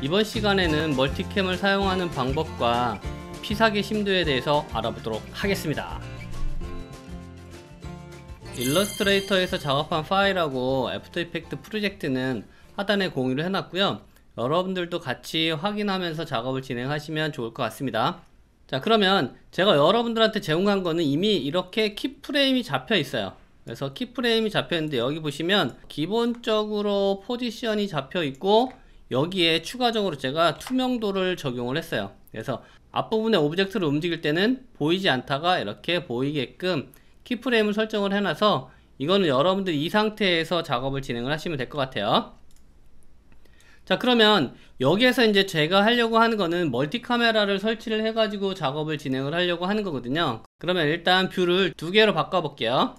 이번 시간에는 멀티캠을 사용하는 방법과 피사기 심도에 대해서 알아보도록 하겠습니다. 일러스트레이터에서 작업한 파일하고 애프터 이펙트 프로젝트는 하단에 공유를 해놨고요. 여러분들도 같이 확인하면서 작업을 진행하시면 좋을 것 같습니다. 자, 그러면 제가 여러분들한테 제공한 거는 이미 이렇게 키프레임이 잡혀 있어요. 그래서 키프레임이 잡혀 있는데 여기 보시면 기본적으로 포지션이 잡혀 있고 여기에 추가적으로 제가 투명도를 적용을 했어요. 그래서 앞부분에 오브젝트를 움직일 때는 보이지 않다가 이렇게 보이게끔 키프레임을 설정을 해놔서 이거는 여러분들이 이 상태에서 작업을 진행을 하시면 될 것 같아요. 자, 그러면 여기에서 이제 제가 하려고 하는 거는 멀티 카메라를 설치를 해가지고 작업을 진행을 하려고 하는 거거든요. 그러면 일단 뷰를 두 개로 바꿔 볼게요.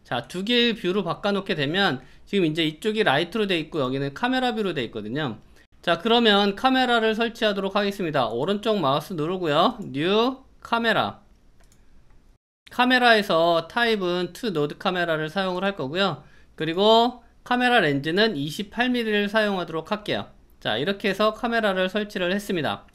자, 두 개의 뷰로 바꿔 놓게 되면 지금 이제 이쪽이 라이트로 돼 있고 여기는 카메라 뷰로 돼 있거든요. 자, 그러면 카메라를 설치하도록 하겠습니다. 오른쪽 마우스 누르고요. 뉴 카메라. 카메라에서 타입은 2노드 카메라를 사용을 할 거고요. 그리고 카메라 렌즈는 28mm를 사용하도록 할게요. 자, 이렇게 해서 카메라를 설치를 했습니다.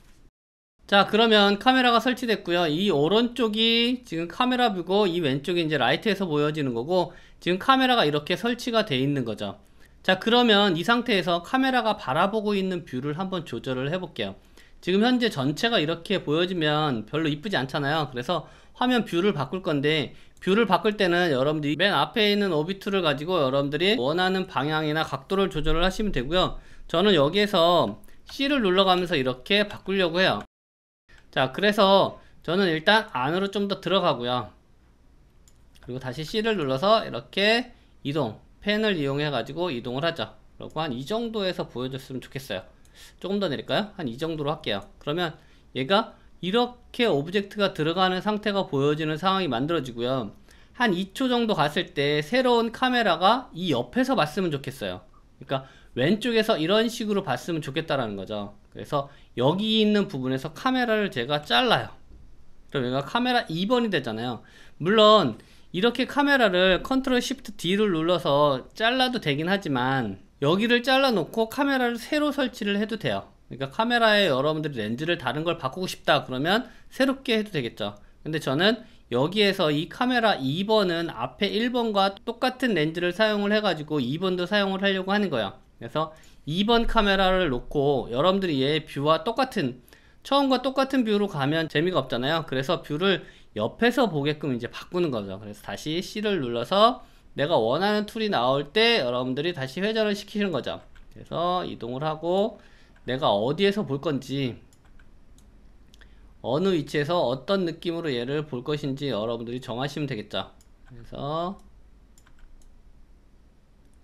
자, 그러면 카메라가 설치됐고요. 이 오른쪽이 지금 카메라 뷰고 이 왼쪽이 이제 라이트에서 보여지는 거고 지금 카메라가 이렇게 설치가 돼 있는 거죠. 자, 그러면 이 상태에서 카메라가 바라보고 있는 뷰를 한번 조절을 해 볼게요. 지금 현재 전체가 이렇게 보여지면 별로 이쁘지 않잖아요. 그래서 화면 뷰를 바꿀 건데 뷰를 바꿀 때는 여러분들이 맨 앞에 있는 오비툴을 가지고 여러분들이 원하는 방향이나 각도를 조절을 하시면 되고요. 저는 여기에서 C를 눌러가면서 이렇게 바꾸려고 해요. 자, 그래서 저는 일단 안으로 좀 더 들어가고요. 그리고 다시 C를 눌러서 이렇게 이동, 펜을 이용해 가지고 이동을 하죠. 그리고 한 이 정도에서 보여줬으면 좋겠어요. 조금 더 내릴까요? 한 이 정도로 할게요. 그러면 얘가 이렇게 오브젝트가 들어가는 상태가 보여지는 상황이 만들어지고요. 한 2초 정도 갔을 때 새로운 카메라가 이 옆에서 봤으면 좋겠어요. 그러니까 왼쪽에서 이런 식으로 봤으면 좋겠다라는 거죠. 그래서 여기 있는 부분에서 카메라를 제가 잘라요. 그럼 얘가 카메라 2번이 되잖아요. 물론 이렇게 카메라를 컨트롤 시프트 D를 눌러서 잘라도 되긴 하지만 여기를 잘라 놓고 카메라를 새로 설치를 해도 돼요. 그러니까 카메라에 여러분들이 렌즈를 다른 걸 바꾸고 싶다 그러면 새롭게 해도 되겠죠. 근데 저는 여기에서 이 카메라 2번은 앞에 1번과 똑같은 렌즈를 사용을 해가지고 2번도 사용을 하려고 하는 거예요. 그래서 2번 카메라를 놓고 여러분들이 얘 뷰와 똑같은 처음과 똑같은 뷰로 가면 재미가 없잖아요. 그래서 뷰를 옆에서 보게끔 이제 바꾸는 거죠. 그래서 다시 C를 눌러서 내가 원하는 툴이 나올 때 여러분들이 다시 회전을 시키는 거죠. 그래서 이동을 하고 내가 어디에서 볼 건지 어느 위치에서 어떤 느낌으로 얘를 볼 것인지 여러분들이 정하시면 되겠죠. 그래서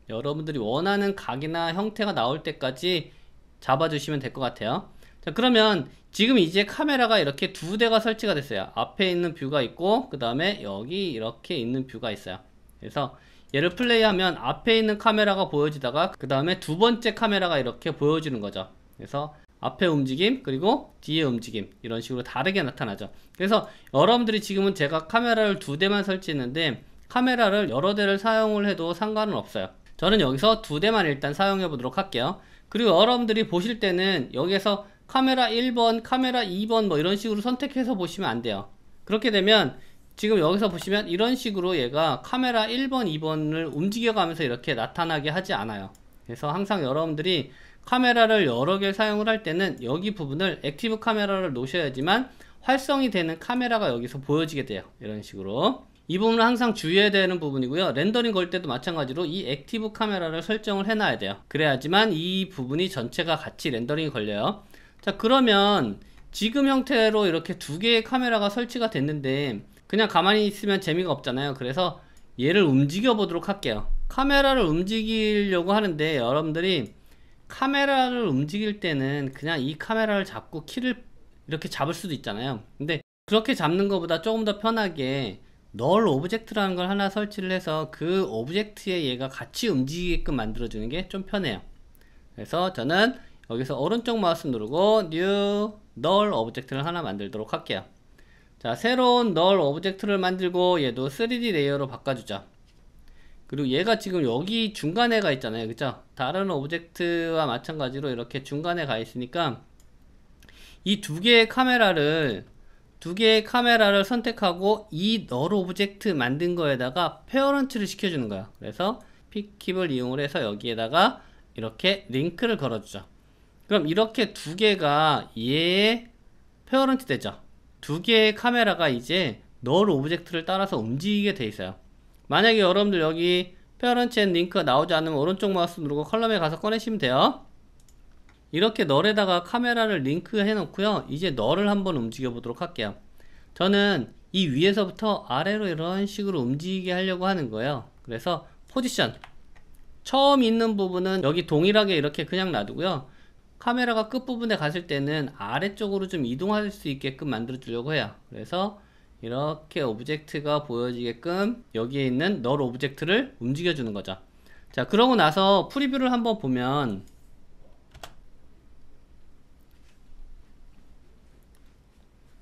여러분들이 원하는 각이나 형태가 나올 때까지 잡아주시면 될 것 같아요. 자, 그러면 지금 이제 카메라가 이렇게 두 대가 설치가 됐어요. 앞에 있는 뷰가 있고 그 다음에 여기 이렇게 있는 뷰가 있어요. 그래서 얘를 플레이하면 앞에 있는 카메라가 보여지다가 그 다음에 두 번째 카메라가 이렇게 보여지는 거죠. 그래서 앞에 움직임 그리고 뒤에 움직임 이런 식으로 다르게 나타나죠. 그래서 여러분들이 지금은 제가 카메라를 두 대만 설치했는데 카메라를 여러 대를 사용을 해도 상관은 없어요. 저는 여기서 두 대만 일단 사용해 보도록 할게요. 그리고 여러분들이 보실 때는 여기에서 카메라 1번, 카메라 2번 뭐 이런 식으로 선택해서 보시면 안 돼요. 그렇게 되면 지금 여기서 보시면 이런 식으로 얘가 카메라 1번, 2번을 움직여가면서 이렇게 나타나게 하지 않아요. 그래서 항상 여러분들이 카메라를 여러 개 사용을 할 때는 여기 부분을 액티브 카메라를 놓으셔야지만 활성이 되는 카메라가 여기서 보여지게 돼요. 이런 식으로 이 부분은 항상 주의해야 되는 부분이고요. 렌더링 걸 때도 마찬가지로 이 액티브 카메라를 설정을 해 놔야 돼요. 그래야지만 이 부분이 전체가 같이 렌더링이 걸려요. 자, 그러면 지금 형태로 이렇게 두 개의 카메라가 설치가 됐는데 그냥 가만히 있으면 재미가 없잖아요. 그래서 얘를 움직여 보도록 할게요. 카메라를 움직이려고 하는데 여러분들이 카메라를 움직일 때는 그냥 이 카메라를 잡고 키를 이렇게 잡을 수도 있잖아요. 근데 그렇게 잡는 것보다 조금 더 편하게 널 오브젝트라는 걸 하나 설치를 해서 그 오브젝트에 얘가 같이 움직이게끔 만들어 주는 게 좀 편해요. 그래서 저는 여기서 오른쪽 마우스 누르고 뉴 널 오브젝트를 하나 만들도록 할게요. 자, 새로운 널 오브젝트를 만들고 얘도 3D 레이어로 바꿔주죠. 그리고 얘가 지금 여기 중간에 가 있잖아요. 그죠? 다른 오브젝트와 마찬가지로 이렇게 중간에 가 있으니까 이 두 개의 카메라를 선택하고 이 널 오브젝트 만든 거에다가 페어런트를 시켜주는 거야. 그래서 픽킵을 이용을 해서 여기에다가 이렇게 링크를 걸어주죠. 그럼 이렇게 두 개가 얘의 페어런트 되죠. 두 개의 카메라가 이제 널 오브젝트를 따라서 움직이게 돼 있어요. 만약에 여러분들 여기 페어런트 앤 링크가 나오지 않으면 오른쪽 마우스 누르고 컬럼에 가서 꺼내시면 돼요. 이렇게 널에다가 카메라를 링크해 놓고요. 이제 널을 한번 움직여 보도록 할게요. 저는 이 위에서부터 아래로 이런 식으로 움직이게 하려고 하는 거예요. 그래서 포지션, 처음 있는 부분은 여기 동일하게 이렇게 그냥 놔두고요. 카메라가 끝부분에 갔을 때는 아래쪽으로 좀 이동할 수 있게끔 만들어 주려고 해요. 그래서 이렇게 오브젝트가 보여지게끔 여기에 있는 널 오브젝트를 움직여 주는 거죠. 자, 그러고 나서 프리뷰를 한번 보면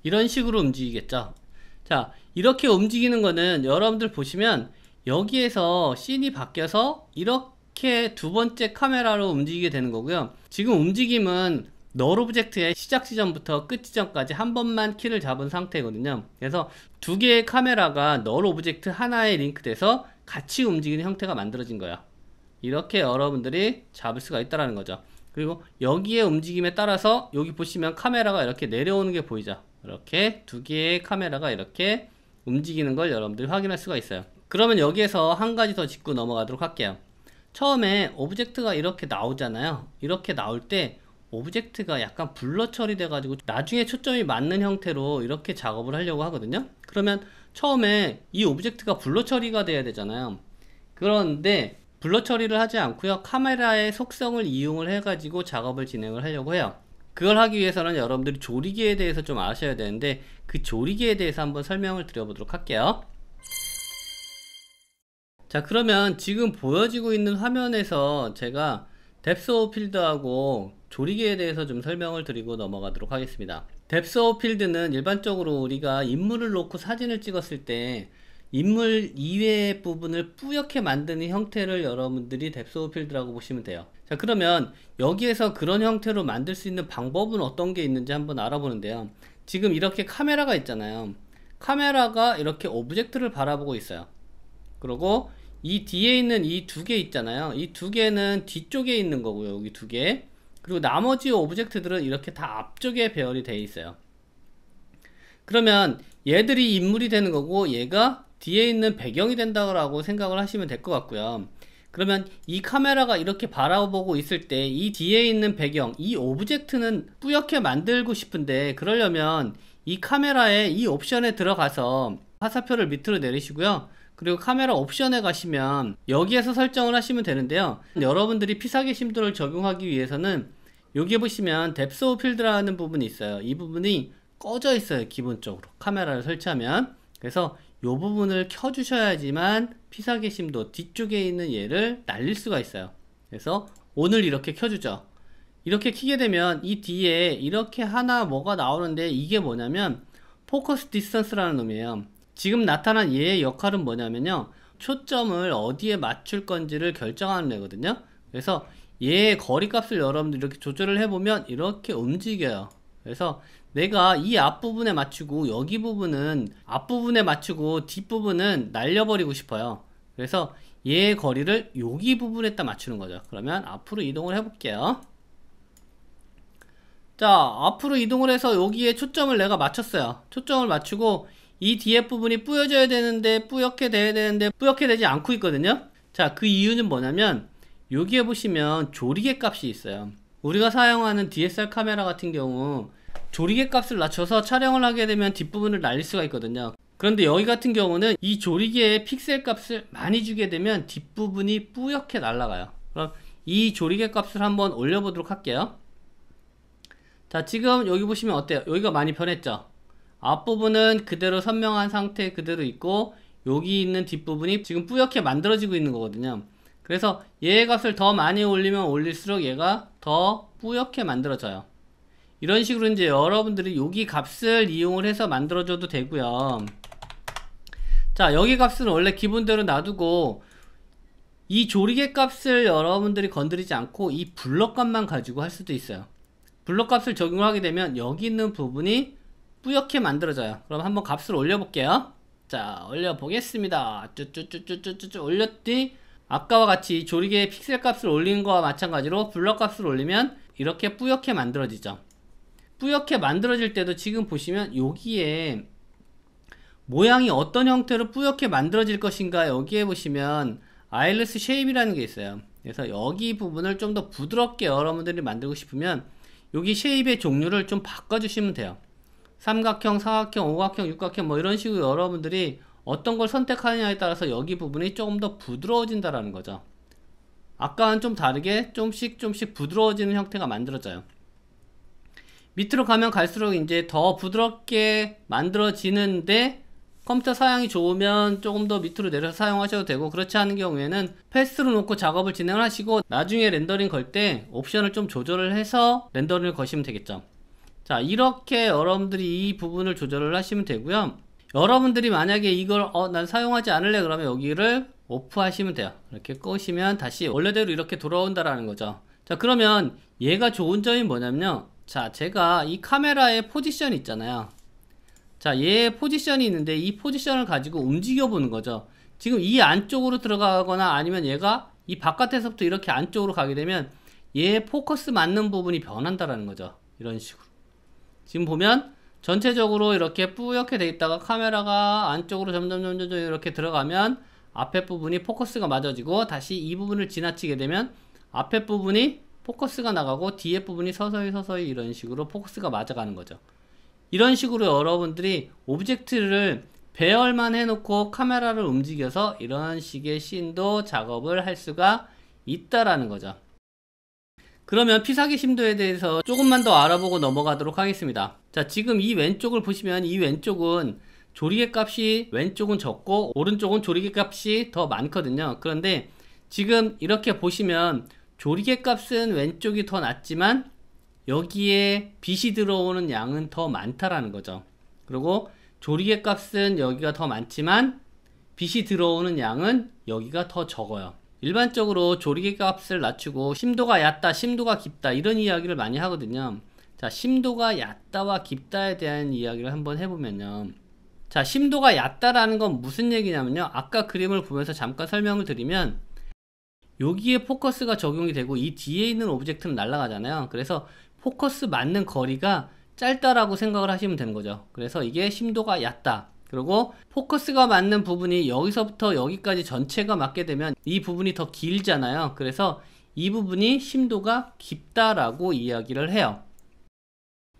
이런 식으로 움직이겠죠. 자, 이렇게 움직이는 거는 여러분들 보시면 여기에서 씬이 바뀌어서 이렇게 두 번째 카메라로 움직이게 되는 거고요. 지금 움직임은 널 오브젝트의 시작 지점부터 끝 지점까지 한 번만 키를 잡은 상태거든요. 그래서 두 개의 카메라가 널 오브젝트 하나에 링크돼서 같이 움직이는 형태가 만들어진 거예요. 이렇게 여러분들이 잡을 수가 있다는 거죠. 그리고 여기에 움직임에 따라서 여기 보시면 카메라가 이렇게 내려오는 게 보이죠. 이렇게 두 개의 카메라가 이렇게 움직이는 걸 여러분들이 확인할 수가 있어요. 그러면 여기에서 한 가지 더 짚고 넘어가도록 할게요. 처음에 오브젝트가 이렇게 나오잖아요. 이렇게 나올 때 오브젝트가 약간 블러 처리돼 가지고 나중에 초점이 맞는 형태로 이렇게 작업을 하려고 하거든요. 그러면 처음에 이 오브젝트가 블러 처리가 돼야 되잖아요. 그런데 블러 처리를 하지 않고요, 카메라의 속성을 이용을 해 가지고 작업을 진행을 하려고 해요. 그걸 하기 위해서는 여러분들이 조리개에 대해서 좀 아셔야 되는데, 그 조리개에 대해서 한번 설명을 드려보도록 할게요. 자, 그러면 지금 보여지고 있는 화면에서 제가 뎁스 오브 필드하고 조리개에 대해서 좀 설명을 드리고 넘어가도록 하겠습니다. 뎁스 오브 필드는 일반적으로 우리가 인물을 놓고 사진을 찍었을 때 인물 이외의 부분을 뿌옇게 만드는 형태를 여러분들이 뎁스 오브 필드라고 보시면 돼요. 자, 그러면 여기에서 그런 형태로 만들 수 있는 방법은 어떤 게 있는지 한번 알아보는데요. 지금 이렇게 카메라가 있잖아요. 카메라가 이렇게 오브젝트를 바라보고 있어요. 그리고 이 뒤에 있는 이 두 개 있잖아요. 이 두 개는 뒤쪽에 있는 거고요. 여기 두 개. 그리고 나머지 오브젝트들은 이렇게 다 앞쪽에 배열이 되어 있어요. 그러면 얘들이 인물이 되는 거고 얘가 뒤에 있는 배경이 된다고 생각을 하시면 될 것 같고요. 그러면 이 카메라가 이렇게 바라보고 있을 때 이 뒤에 있는 배경, 이 오브젝트는 뿌옇게 만들고 싶은데, 그러려면 이 카메라의 이 옵션에 들어가서 화살표를 밑으로 내리시고요. 그리고 카메라 옵션에 가시면 여기에서 설정을 하시면 되는데요. 여러분들이 피사계 심도를 적용하기 위해서는 여기 보시면 뎁스 오브 필드라는 부분이 있어요. 이 부분이 꺼져 있어요. 기본적으로 카메라를 설치하면. 그래서 이 부분을 켜 주셔야지만 피사계 심도 뒤쪽에 있는 얘를 날릴 수가 있어요. 그래서 오늘 이렇게 켜주죠. 이렇게 키게 되면 이 뒤에 이렇게 하나 뭐가 나오는데, 이게 뭐냐면 포커스 디스턴스라는 놈이에요. 지금 나타난 얘의 역할은 뭐냐면요, 초점을 어디에 맞출 건지를 결정하는 애거든요. 그래서 얘의 거리 값을 여러분들 이렇게 조절을 해보면 이렇게 움직여요. 그래서 내가 이 앞부분에 맞추고 여기 부분은 앞부분에 맞추고 뒷부분은 날려버리고 싶어요. 그래서 얘의 거리를 여기 부분에다 맞추는 거죠. 그러면 앞으로 이동을 해볼게요. 자, 앞으로 이동을 해서 여기에 초점을 내가 맞췄어요. 초점을 맞추고 이 뒤에 부분이 뿌여져야 되는데 뿌옇게 돼야 되는데 뿌옇게 되지 않고 있거든요. 자, 그 이유는 뭐냐면 여기에 보시면 조리개 값이 있어요. 우리가 사용하는 DSLR 카메라 같은 경우 조리개 값을 낮춰서 촬영을 하게 되면 뒷부분을 날릴 수가 있거든요. 그런데 여기 같은 경우는 이 조리개의 픽셀 값을 많이 주게 되면 뒷부분이 뿌옇게 날아가요. 그럼 이 조리개 값을 한번 올려보도록 할게요. 자, 지금 여기 보시면 어때요? 여기가 많이 변했죠? 앞부분은 그대로 선명한 상태 그대로 있고, 여기 있는 뒷부분이 지금 뿌옇게 만들어지고 있는 거거든요. 그래서 얘의 값을 더 많이 올리면 올릴수록 얘가 더 뿌옇게 만들어져요. 이런 식으로 이제 여러분들이 여기 값을 이용을 해서 만들어줘도 되고요. 자, 여기 값은 원래 기본대로 놔두고 이 조리개 값을 여러분들이 건드리지 않고 이 블럭 값만 가지고 할 수도 있어요. 블럭 값을 적용을 하게 되면 여기 있는 부분이 뿌옇게 만들어져요. 그럼 한번 값을 올려볼게요. 자, 올려보겠습니다. 쭈쭈쭈쭈쭈쭈 올렸더니 아까와 같이 조리개 픽셀 값을 올리는 거와 마찬가지로 블럭 값을 올리면 이렇게 뿌옇게 만들어지죠. 뿌옇게 만들어질 때도 지금 보시면 여기에 모양이 어떤 형태로 뿌옇게 만들어질 것인가, 여기에 보시면 아일레스 쉐입이라는 게 있어요. 그래서 여기 부분을 좀 더 부드럽게 여러분들이 만들고 싶으면 여기 쉐입의 종류를 좀 바꿔주시면 돼요. 삼각형, 사각형, 오각형, 육각형 뭐 이런 식으로 여러분들이 어떤 걸 선택하느냐에 따라서 여기 부분이 조금 더 부드러워진다라는 거죠. 아까와는 좀 다르게 좀씩 부드러워지는 형태가 만들어져요. 밑으로 가면 갈수록 이제 더 부드럽게 만들어지는데 컴퓨터 사양이 좋으면 조금 더 밑으로 내려서 사용하셔도 되고, 그렇지 않은 경우에는 패스로 놓고 작업을 진행을 하시고 나중에 렌더링 걸 때 옵션을 좀 조절을 해서 렌더링을 거시면 되겠죠. 자, 이렇게 여러분들이 이 부분을 조절을 하시면 되고요. 여러분들이 만약에 이걸 난 사용하지 않을래 그러면 여기를 오프 하시면 돼요. 이렇게 끄시면 다시 원래대로 이렇게 돌아온다라는 거죠. 자, 그러면 얘가 좋은 점이 뭐냐면요, 자, 제가 이 카메라의 포지션 있잖아요. 자, 얘의 포지션이 있는데 이 포지션을 가지고 움직여 보는 거죠. 지금 이 안쪽으로 들어가거나 아니면 얘가 이 바깥에서부터 이렇게 안쪽으로 가게 되면 얘의 포커스 맞는 부분이 변한다라는 거죠. 이런 식으로 지금 보면 전체적으로 이렇게 뿌옇게 돼 있다가 카메라가 안쪽으로 점점 이렇게 들어가면 앞에 부분이 포커스가 맞아지고, 다시 이 부분을 지나치게 되면 앞에 부분이 포커스가 나가고 뒤에 부분이 서서히 이런 식으로 포커스가 맞아가는 거죠. 이런 식으로 여러분들이 오브젝트를 배열만 해놓고 카메라를 움직여서 이런 식의 씬도 작업을 할 수가 있다라는 거죠. 그러면 피사기 심도에 대해서 조금만 더 알아보고 넘어가도록 하겠습니다. 자, 지금 이 왼쪽을 보시면 이 왼쪽은 조리개 값이 왼쪽은 적고 오른쪽은 조리개 값이 더 많거든요. 그런데 지금 이렇게 보시면 조리개 값은 왼쪽이 더 낮지만 여기에 빛이 들어오는 양은 더 많다라는 거죠. 그리고 조리개 값은 여기가 더 많지만 빛이 들어오는 양은 여기가 더 적어요. 일반적으로 조리개 값을 낮추고 심도가 얕다, 심도가 깊다 이런 이야기를 많이 하거든요. 자, 심도가 얕다와 깊다에 대한 이야기를 한번 해보면요. 자, 심도가 얕다라는 건 무슨 얘기냐면요, 아까 그림을 보면서 잠깐 설명을 드리면 여기에 포커스가 적용이 되고 이 뒤에 있는 오브젝트는 날아가잖아요. 그래서 포커스 맞는 거리가 짧다라고 생각을 하시면 되는 거죠. 그래서 이게 심도가 얕다. 그리고 포커스가 맞는 부분이 여기서부터 여기까지 전체가 맞게 되면 이 부분이 더 길잖아요. 그래서 이 부분이 심도가 깊다라고 이야기를 해요.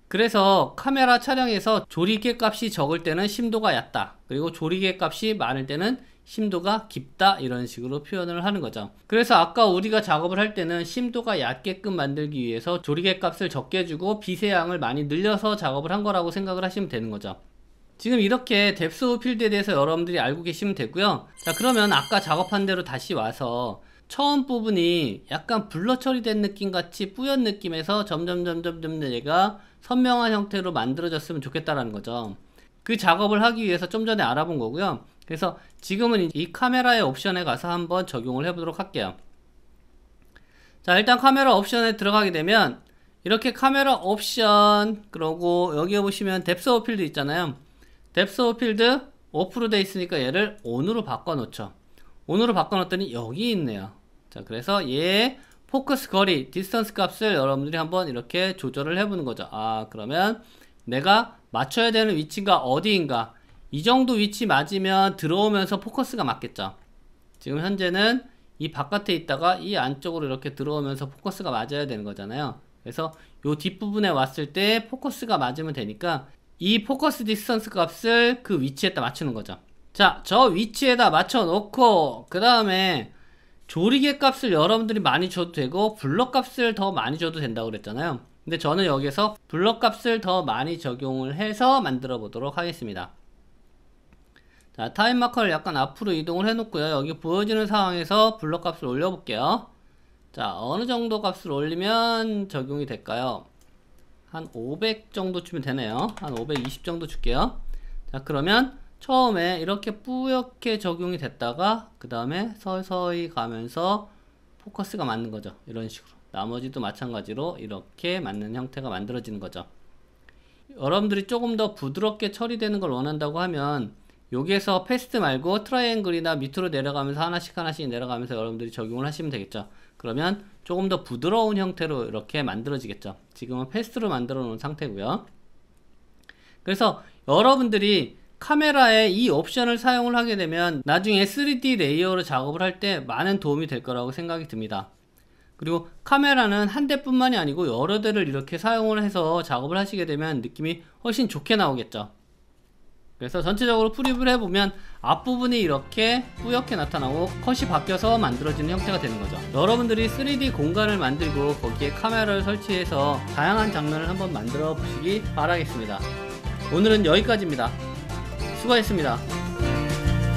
그래서 카메라 촬영에서 조리개 값이 적을 때는 심도가 얕다, 그리고 조리개 값이 많을 때는 심도가 깊다, 이런 식으로 표현을 하는 거죠. 그래서 아까 우리가 작업을 할 때는 심도가 얕게끔 만들기 위해서 조리개 값을 적게 주고 빛의 양을 많이 늘려서 작업을 한 거라고 생각을 하시면 되는 거죠. 지금 이렇게 뎁스 오브 필드에 대해서 여러분들이 알고 계시면 되고요. 자, 그러면 아까 작업한 대로 다시 와서 처음 부분이 약간 블러 처리된 느낌 같이 뿌연 느낌에서 점점 얘가 선명한 형태로 만들어졌으면 좋겠다라는 거죠. 그 작업을 하기 위해서 좀 전에 알아본 거고요. 그래서 지금은 이 카메라의 옵션에 가서 한번 적용을 해보도록 할게요. 자, 일단 카메라 옵션에 들어가게 되면 이렇게 카메라 옵션, 그러고 여기에 보시면 뎁스 오브 필드 있잖아요. 뎁스 오브 필드 오프로 돼 있으니까 얘를 ON으로 바꿔 놓죠. ON으로 바꿔 놨더니 여기 있네요. 자, 그래서 얘 포커스 거리, 디스턴스 값을 여러분들이 한번 이렇게 조절을 해보는 거죠. 아, 그러면 내가 맞춰야 되는 위치가 어디인가, 이 정도 위치 맞으면 들어오면서 포커스가 맞겠죠. 지금 현재는 이 바깥에 있다가 이 안쪽으로 이렇게 들어오면서 포커스가 맞아야 되는 거잖아요. 그래서 요 뒷부분에 왔을 때 포커스가 맞으면 되니까 이 포커스 디스턴스 값을 그 위치에다 맞추는 거죠. 자, 저 위치에다 맞춰 놓고 그 다음에 조리개 값을 여러분들이 많이 줘도 되고 블럭 값을 더 많이 줘도 된다고 그랬잖아요. 근데 저는 여기서 블럭 값을 더 많이 적용을 해서 만들어 보도록 하겠습니다. 자, 타임 마커를 약간 앞으로 이동을 해 놓고요. 여기 보여지는 상황에서 블럭 값을 올려 볼게요. 자, 어느 정도 값을 올리면 적용이 될까요? 한 500 정도 주면 되네요. 한 520 정도 줄게요. 자, 그러면 처음에 이렇게 뿌옇게 적용이 됐다가 그 다음에 서서히 가면서 포커스가 맞는 거죠. 이런 식으로. 나머지도 마찬가지로 이렇게 맞는 형태가 만들어지는 거죠. 여러분들이 조금 더 부드럽게 처리되는 걸 원한다고 하면 여기에서 패스트 말고 트라이앵글이나 밑으로 내려가면서 하나씩 내려가면서 여러분들이 적용을 하시면 되겠죠. 그러면 조금 더 부드러운 형태로 이렇게 만들어지겠죠. 지금은 패스트로 만들어 놓은 상태고요. 그래서 여러분들이 카메라에 이 옵션을 사용을 하게 되면 나중에 3D 레이어로 작업을 할 때 많은 도움이 될 거라고 생각이 듭니다. 그리고 카메라는 한 대뿐만이 아니고 여러 대를 이렇게 사용을 해서 작업을 하시게 되면 느낌이 훨씬 좋게 나오겠죠. 그래서 전체적으로 프리뷰를 해보면 앞부분이 이렇게 뿌옇게 나타나고 컷이 바뀌어서 만들어지는 형태가 되는 거죠. 여러분들이 3D 공간을 만들고 거기에 카메라를 설치해서 다양한 장면을 한번 만들어 보시기 바라겠습니다. 오늘은 여기까지입니다. 수고하셨습니다.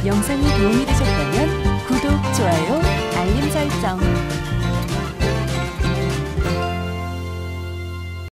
영상이 도움이 되셨다면 구독, 좋아요, 알림 설정